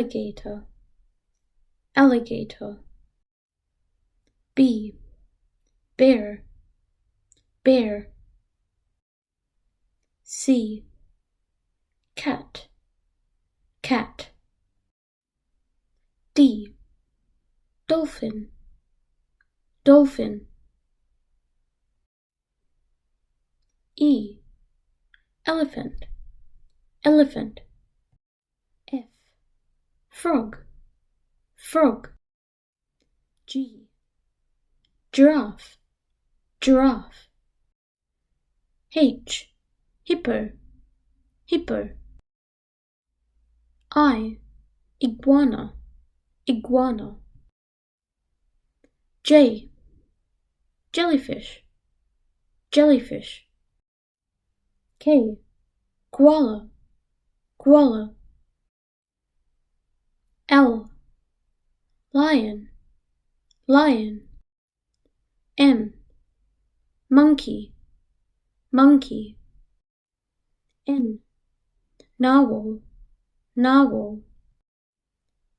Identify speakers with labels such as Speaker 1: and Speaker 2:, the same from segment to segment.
Speaker 1: alligator, alligator. B, bear, bear. C, cat, cat. D, dolphin, dolphin. E, elephant, elephant. F, frog, frog. G, giraffe, giraffe. H, hippo, hippo. I, iguana, iguana. J, jellyfish, jellyfish. K, koala, koala. L, lion, lion. M, monkey, monkey. N, narwhal, narwhal.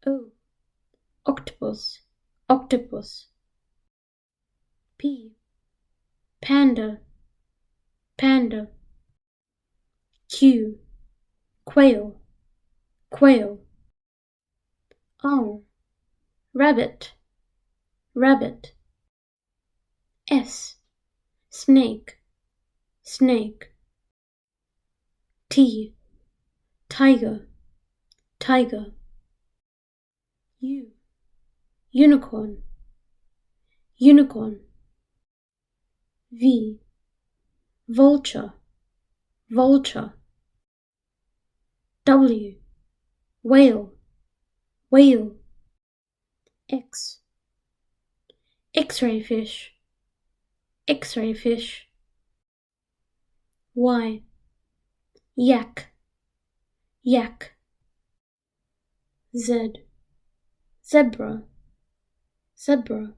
Speaker 1: O, octopus, octopus. P, panda, panda. Q, quail, quail. R, rabbit, rabbit. S, snake, snake. T, tiger, tiger. U, unicorn, unicorn. V, vulture, vulture. W, whale, whale. X, X-ray fish, X-ray fish. Y, yak, yak. Z, zebra, zebra.